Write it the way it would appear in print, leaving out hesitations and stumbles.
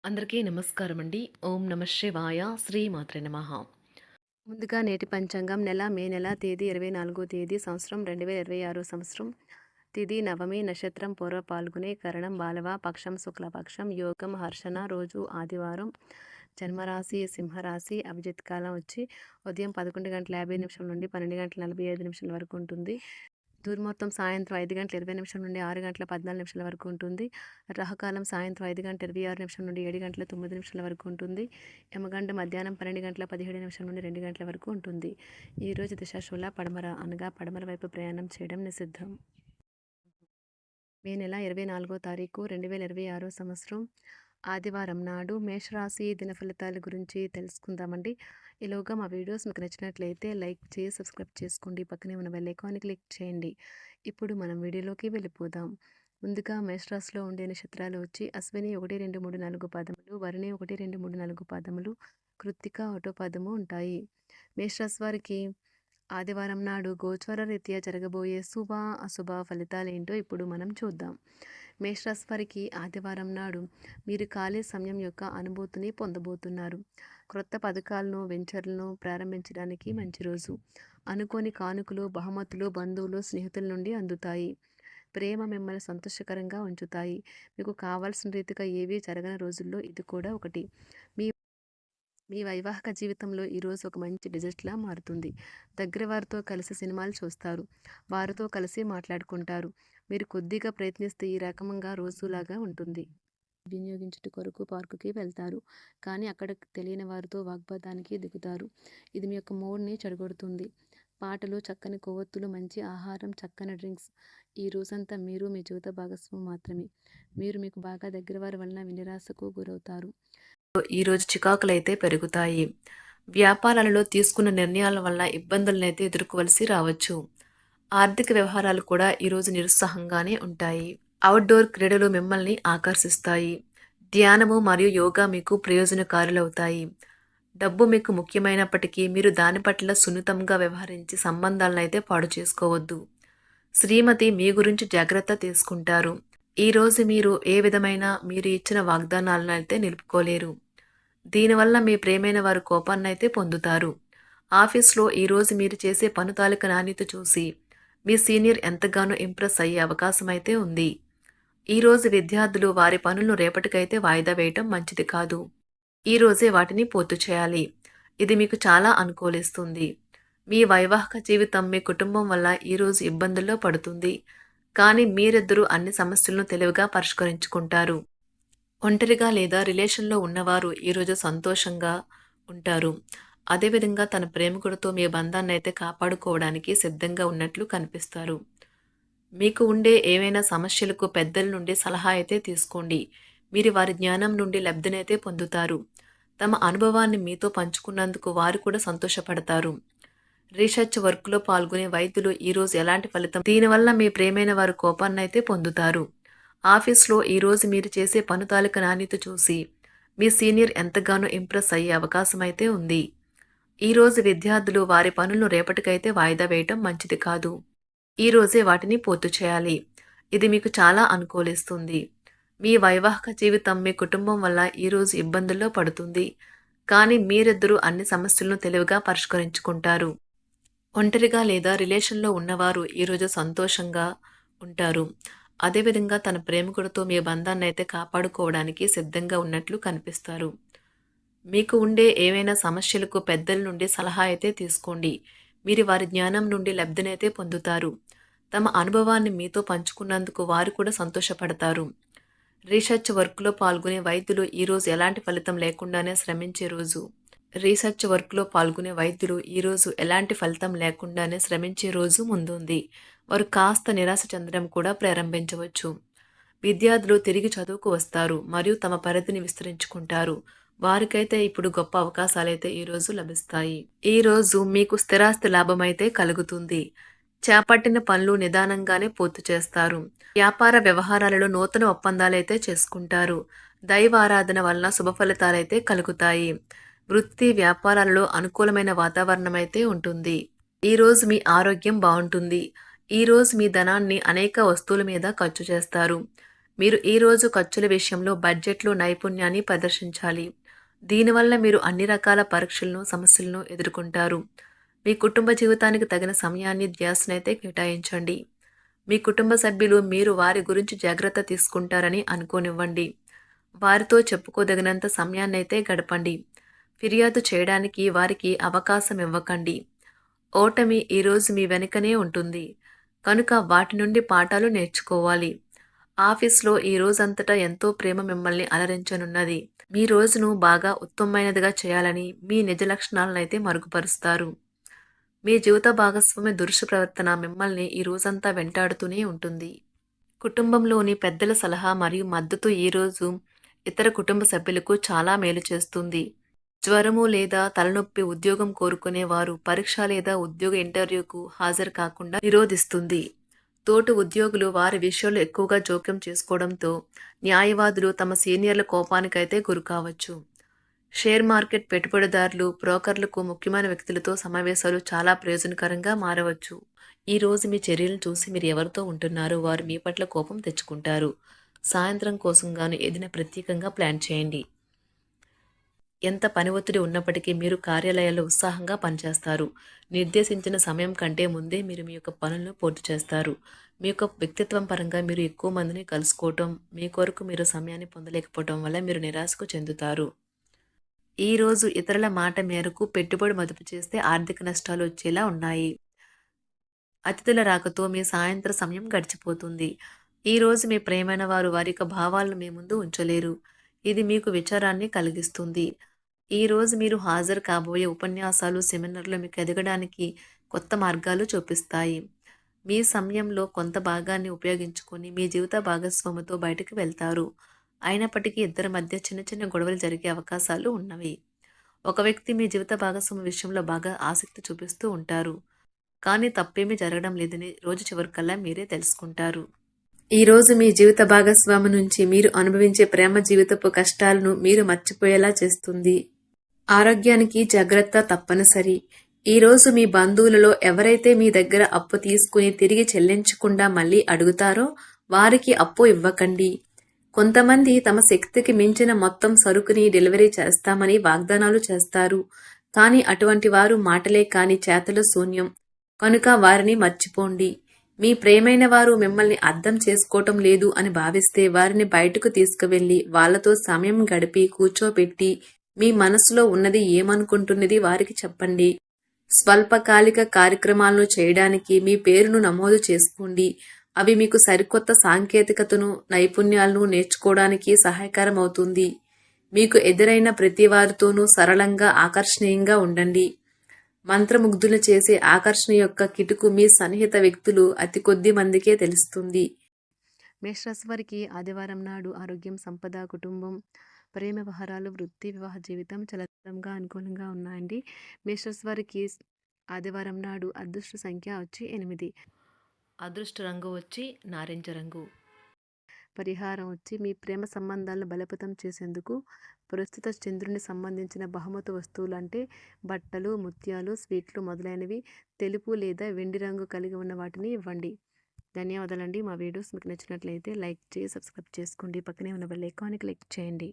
అందరికీ నమస్కారం అండి. ఓం నమ శివాయ. శ్రీమాత్రే నమః. ముందుగా నేటి పంచాంగం మే నెల తేదీ 24 తేదీ సంవత్సరం 2026 సంవత్సరం. తిథి నవమి, నక్షత్రం పూర్వ పాల్గొనే, కరణం బాలవ, పక్షం శుక్లపక్షం, యోగం హర్షణ, రోజు ఆదివారం. జన్మరాశి సింహరాశి. అభిజిత్ కాలం వచ్చి ఉదయం 11:50 నుండి 12:45 వరకు ఉంటుంది. దుర్ముహూర్తం సాయంత్రం 5:20 నుండి 6:14 వరకు ఉంటుంది. రాహుకాలం సాయంత్రం 5:26 నుండి 7:09 వరకు ఉంటుంది. యమగండ మధ్యాహ్నం 12:17 నుండి 2 గంటల వరకు ఉంటుంది. ఈరోజు దిశాశూల పడమర అనగా పడమర వైపు ప్రయాణం చేయడం నిషిద్ధం. మే నెల 24 తారీఖు 2026 సంవత్సరం ఆదివారం నాడు మేషరాశి దిన ఫలితాల గురించి తెలుసుకుందామండి. ఈలోగా మా వీడియోస్ మీకు నచ్చినట్లయితే లైక్ చేసి సబ్స్క్రైబ్ చేసుకోండి. పక్కనే ఉన్న బెల్ ఐకాన్ని క్లిక్ చేయండి. ఇప్పుడు మనం వీడియోలోకి వెళ్ళిపోదాం. ముందుగా మేషరాశిలో ఉండే నక్షత్రాలు వచ్చి అశ్విని 1, 2, 3, 4 పాదములు, భరణి 1, 2, 3, 4 పాదములు, కృత్తిక 1 పాదము ఉంటాయి. మేషరాశి వారికి ఆదివారం నాడు గోచార రీత్యా జరగబోయే శుభ అశుభ ఫలితాలేంటో ఇప్పుడు మనం చూద్దాం. మేషరాశి వారికి ఆదివారం నాడు మీరు ఖాళీ సమయం యొక్క అనుభూతిని పొందబోతున్నారు. క్రొత్త పథకాలను వెంచర్లను ప్రారంభించడానికి మంచి రోజు. అనుకోని కానుకలు బహుమతులు బంధువులు స్నేహితుల నుండి అందుతాయి. ప్రేమ మిమ్మల్ని సంతోషకరంగా ఉంచుతాయి. మీకు కావాల్సిన రీతిగా ఏవీ జరగని రోజుల్లో ఇది కూడా ఒకటి. మీ మీ వైవాహిక జీవితంలో ఈరోజు ఒక మంచి డిజిట్లా మారుతుంది. దగ్గర వారితో కలిసి సినిమాలు చూస్తారు. వారితో కలిసి మాట్లాడుకుంటారు. మీరు కొద్దిగా ప్రయత్నిస్తే ఈ రకంగా రోజులాగా ఉంటుంది. వినియోగించుట కొరకు పార్కుకి వెళ్తారు. కానీ అక్కడ తెలియని వారితో వాగ్వాదానికి దిగుతారు. ఇది మీ యొక్క మూడ్ని చెడగొడుతుంది. పాటలు, చక్కని కొవ్వొత్తులు, మంచి ఆహారం, చక్కని డ్రింక్స్. ఈ రోజంతా మీరు మీ జీవిత భాగస్వామి మాత్రమే. మీరు మీకు బాగా దగ్గర వారి వలన నిరాశకు గురవుతారు. ఈరోజు చికాకులైతే పెరుగుతాయి. వ్యాపారాలలో తీసుకున్న నిర్ణయాల వల్ల ఇబ్బందులనైతే ఎదుర్కోవలసి రావచ్చు. ఆర్థిక వ్యవహారాలు కూడా ఈరోజు నిరుత్సాహంగానే ఉంటాయి. అవుట్డోర్ క్రీడలు మిమ్మల్ని ఆకర్షిస్తాయి. ధ్యానము మరియు యోగా మీకు ప్రయోజనకారులవుతాయి. డబ్బు మీకు ముఖ్యమైనప్పటికీ మీరు దాని పట్ల సున్నితంగా వ్యవహరించి సంబంధాలను అయితే పాడు చేసుకోవద్దు. శ్రీమతి మీ గురించి జాగ్రత్త తీసుకుంటారు. ఈరోజు మీరు ఏ విధమైన మీరు ఇచ్చిన వాగ్దానాలను అయితే నిలుపుకోలేరు. దీనివల్ల మీ ప్రేమైన వారు కోపాన్నైతే పొందుతారు. ఆఫీస్లో ఈరోజు మీరు చేసే పను తాలూకా నాణ్యత చూసి మీ సీనియర్ ఎంతగానో ఇంప్రెస్ అయ్యే అవకాశం అయితే ఉంది. ఈరోజు విద్యార్థులు వారి పనులను రేపటికైతే వాయిదా వేయటం మంచిది కాదు. ఈరోజే వాటిని పూర్తి చేయాలి. ఇది మీకు చాలా అనుకూలిస్తుంది. మీ వైవాహిక జీవితం మీ కుటుంబం వల్ల ఈరోజు ఇబ్బందుల్లో పడుతుంది. కానీ మీరిద్దరూ అన్ని సమస్యలను తెలివిగా పరిష్కరించుకుంటారు. ఒంటరిగా లేదా రిలేషన్లో ఉన్నవారు ఈరోజు సంతోషంగా ఉంటారు. అదేవిధంగా తన ప్రేమికుడితో మీ బంధాన్ని అయితే కాపాడుకోవడానికి సిద్ధంగా ఉన్నట్లు కనిపిస్తారు. మీకు ఉండే ఏవైనా సమస్యలకు పెద్దల నుండి సలహా అయితే తీసుకోండి. మీరు వారి జ్ఞానం నుండి లబ్ధినైతే పొందుతారు. తమ అనుభవాన్ని మీతో పంచుకున్నందుకు వారు కూడా సంతోషపడతారు. రీసెర్చ్ వర్క్లో పాల్గొనే వైద్యులు ఈరోజు ఎలాంటి ఫలితం దీనివల్ల మీ ప్రేమైన వారు కోపాన్నైతే పొందుతారు. ఆఫీస్లో ఈరోజు మీరు చేసే పను తాలూకా నాణ్యత చూసి మీ సీనియర్ ఎంతగానో ఇంప్రెస్ అయ్యే అవకాశం అయితే ఉంది. ఈరోజు విద్యార్థులు వారి పనులను రేపటికైతే వాయిదా వేయటం మంచిది కాదు. ఈరోజే వాటిని పూర్తి చేయాలి. ఇది మీకు చాలా అనుకూలిస్తుంది. మీ వైవాహిక జీవితం మీ కుటుంబం వల్ల ఈరోజు ఇబ్బందుల్లో పడుతుంది. కానీ మీరిద్దరూ అన్ని సమస్యలను తెలివిగా పరిష్కరించుకుంటారు. ఒంటరిగా లేదా రిలేషన్లో ఉన్నవారు ఈరోజు సంతోషంగా ఉంటారు. అదేవిధంగా తన ప్రేమికుడితో మీ బంధాన్ని అయితే కాపాడుకోవడానికి సిద్ధంగా ఉన్నట్లు కనిపిస్తారు. మీకు ఉండే ఏవైనా సమస్యలకు పెద్దల నుండి సలహా అయితే తీసుకోండి. మీరు వారి జ్ఞానం నుండి లబ్ధినైతే పొందుతారు. తమ అనుభవాన్ని మీతో పంచుకున్నందుకు వారు కూడా సంతోషపడతారు. రీసెర్చ్ వర్క్లో పాల్గొనే వైద్యులు ఈరోజు ఎలాంటి ఫలితం లేకుండానే శ్రమించే రోజు. రీసెర్చ్ వర్క్లో పాల్గొనే వైద్యులు ఈరోజు ఎలాంటి ఫలితం లేకుండానే శ్రమించే రోజు ముందుంది. వారు కాస్త నిరాశ చెందడం కూడా ప్రారంభించవచ్చు. విద్యార్థులు తిరిగి చదువుకు వస్తారు మరియు తమ పరిధిని విస్తరించుకుంటారు. వారికైతే ఇప్పుడు గొప్ప అవకాశాలైతే ఈరోజు లభిస్తాయి. ఈరోజు మీకు స్థిరాస్తి లాభమైతే కలుగుతుంది. చేపట్టిన పనులు నిదానంగానే పూర్తి చేస్తారు. వ్యాపార వ్యవహారాలలో నూతన ఒప్పందాలైతే చేసుకుంటారు. దైవారాధన వలన శుభ ఫలితాలైతే కలుగుతాయి. వృత్తి వ్యాపారాలలో అనుకూలమైన వాతావరణం అయితే ఉంటుంది. ఈరోజు మీ ఆరోగ్యం బాగుంటుంది. ఈరోజు మీ ధనాన్ని అనేక వస్తువుల మీద ఖర్చు చేస్తారు. మీరు ఈరోజు ఖర్చుల విషయంలో బడ్జెట్లో నైపుణ్యాన్ని ప్రదర్శించాలి. దీనివల్ల మీరు అన్ని రకాల పరీక్షలను, సమస్యలను ఎదుర్కొంటారు. మీ కుటుంబ జీవితానికి తగిన సమయాన్ని, ధ్యాసనైతే కేటాయించండి. మీ కుటుంబ సభ్యులు మీరు వారి గురించి జాగ్రత్త తీసుకుంటారని అనుకోనివ్వండి. వారితో చెప్పుకోదగినంత సమయాన్నైతే గడపండి. ఫిర్యాదు చేయడానికి వారికి అవకాశం ఇవ్వకండి. ఓటమి ఈరోజు మీ వెనుకనే ఉంటుంది. కనుక వాటి నుండి పాఠాలు నేర్చుకోవాలి. ఆఫీస్‌లో ఈ రోజంతటా ఎంతో ప్రేమ మిమ్మల్ని అలరించనున్నది. మీ రోజును బాగా ఉత్తమమైనదిగా చేయాలని మీ నిజ లక్షణాలనైతే మరుగుపరుస్తారు. మీ జీవిత భాగస్వామి దురుసు ప్రవర్తన మిమ్మల్ని ఈ రోజంతా వెంటాడుతూనే ఉంటుంది. కుటుంబంలోని పెద్దల సలహా మరియు మద్దతు ఈరోజు ఇతర కుటుంబ సభ్యులకు చాలా మేలు చేస్తుంది. జ్వరము లేదా తలనొప్పి ఉద్యోగం కోరుకునే వారు పరీక్ష లేదా ఉద్యోగ ఇంటర్వ్యూకు హాజరు కాకుండా నిరోధిస్తుంది. తోటి ఉద్యోగులు వారి విషయాల్లో ఎక్కువగా జోక్యం చేసుకోవడంతో న్యాయవాదులు తమ సీనియర్ల కోపానికైతే గురికావచ్చు. షేర్ మార్కెట్ పెట్టుబడిదారులు, బ్రోకర్లకు ముఖ్యమైన వ్యక్తులతో సమావేశాలు చాలా ప్రయోజనకరంగా మారవచ్చు. ఈ రోజు మీ చర్యలను చూసి మీరు ఎవరితో ఉంటున్నారో వారు మీ పట్ల కోపం తెచ్చుకుంటారు. సాయంత్రం కోసం గాను ఏదైనా ప్రత్యేకంగా ప్లాన్ చేయండి. ఎంత పని ఒత్తిడి ఉన్నప్పటికీ మీరు కార్యాలయాల్లో ఉత్సాహంగా పనిచేస్తారు. నిర్దేశించిన సమయం కంటే ముందే మీరు మీ యొక్క పనులను పూర్తి చేస్తారు. మీ యొక్క వ్యక్తిత్వం పరంగా మీరు ఎక్కువ మందిని కలుసుకోవటం, మీ కొరకు మీరు సమయాన్ని పొందలేకపోవటం వల్ల మీరు నిరాశకు చెందుతారు. ఈరోజు ఇతరుల మాట మేరకు పెట్టుబడి మదుపు చేస్తే ఆర్థిక నష్టాలు వచ్చేలా ఉన్నాయి. అతిథుల రాకతో మీ సాయంత్ర సమయం గడిచిపోతుంది. ఈరోజు మీ ప్రియమైన వారు వారి యొక్క భావాలను మీ ముందు ఉంచలేరు. ఇది మీకు విచారాన్ని కలిగిస్తుంది. ఈరోజు మీరు హాజరు కాబోయే ఉపన్యాసాలు, సెమినార్లు మీకు ఎదగడానికి కొత్త మార్గాలు చూపిస్తాయి. మీ సమయంలో కొంత భాగాన్ని ఉపయోగించుకొని మీ జీవిత భాగస్వామితో బయటకు వెళ్తారు. అయినప్పటికీ ఇద్దరి మధ్య చిన్న చిన్న గొడవలు జరిగే అవకాశాలు ఉన్నవి. ఒక వ్యక్తి మీ జీవిత భాగస్వామి విషయంలో బాగా ఆసక్తి చూపిస్తూ ఉంటారు. కానీ తప్పేమీ జరగడం లేదని రోజు చివరికల్లా మీరే తెలుసుకుంటారు. ఈరోజు మీ జీవిత భాగస్వామి నుంచి మీరు అనుభవించే ప్రేమ జీవితపు కష్టాలను మీరు మర్చిపోయేలా చేస్తుంది. ఆరోగ్యానికి జాగ్రత్త తప్పనిసరి. ఈరోజు మీ బంధువులలో ఎవరైతే మీ దగ్గర అప్పు తీసుకుని తిరిగి చెల్లించకుండా మళ్ళీ అడుగుతారో వారికి అప్పు ఇవ్వకండి. కొంతమంది తమ శక్తికి మించిన మొత్తం సరుకుని డెలివరీ చేస్తామని వాగ్దానాలు చేస్తారు. కానీ అటువంటి వారు మాటలే కాని చేతలు శూన్యం. కనుక వారిని మర్చిపోండి. మీ ప్రియమైన వారు మిమ్మల్ని అర్థం చేసుకోవటం లేదు అని భావిస్తే వారిని బయటకు తీసుకువెళ్ళి వాళ్లతో సమయం గడిపి కూర్చోబెట్టి మీ మనసులో ఉన్నది ఏమనుకుంటున్నది వారికి చెప్పండి. స్వల్పకాలిక కార్యక్రమాలను చేయడానికి మీ పేరును నమోదు చేసుకోండి. అవి మీకు సరికొత్త సాంకేతికతను, నైపుణ్యాలను నేర్చుకోవడానికి సహాయకరం అవుతుంది. మీకు ఎదురైన ప్రతి వారితోనూ సరళంగా, ఆకర్షణీయంగా ఉండండి. మంత్రముగ్ధులు చేసే ఆకర్షణ యొక్క కిటుకు మీ సన్నిహిత వ్యక్తులు అతి కొద్ది మందికే తెలుస్తుంది. మేషరాశి వారికి ఆదివారం నాడు ఆరోగ్యం, సంపద, కుటుంబం, ప్రేమ వ్యవహారాలు, వృత్తి, వివాహ జీవితం చాలా అనుకూలంగా ఉన్నాయండి. మేషరాశి వారికి ఆదివారం నాడు అదృష్ట సంఖ్య వచ్చి 8. అదృష్ట రంగు వచ్చి నారింజ రంగు. పరిహారం వచ్చి మీ ప్రేమ సంబంధాలను బలోపేతం చేసేందుకు ప్రస్తుత చంద్రుని సంబంధించిన బహుమతి వస్తువులు అంటే బట్టలు, ముత్యాలు, స్వీట్లు మొదలైనవి తెలుపు లేదా వెండి రంగు కలిగి ఉన్న వాటిని ఇవ్వండి. ధన్యవాదాలండి. మా వీడియోస్ మీకు నచ్చినట్లయితే లైక్ చేసి సబ్స్క్రైబ్ చేసుకోండి. పక్కనే ఉన్న బెల్ ఐకాన్ని క్లిక్ చేయండి.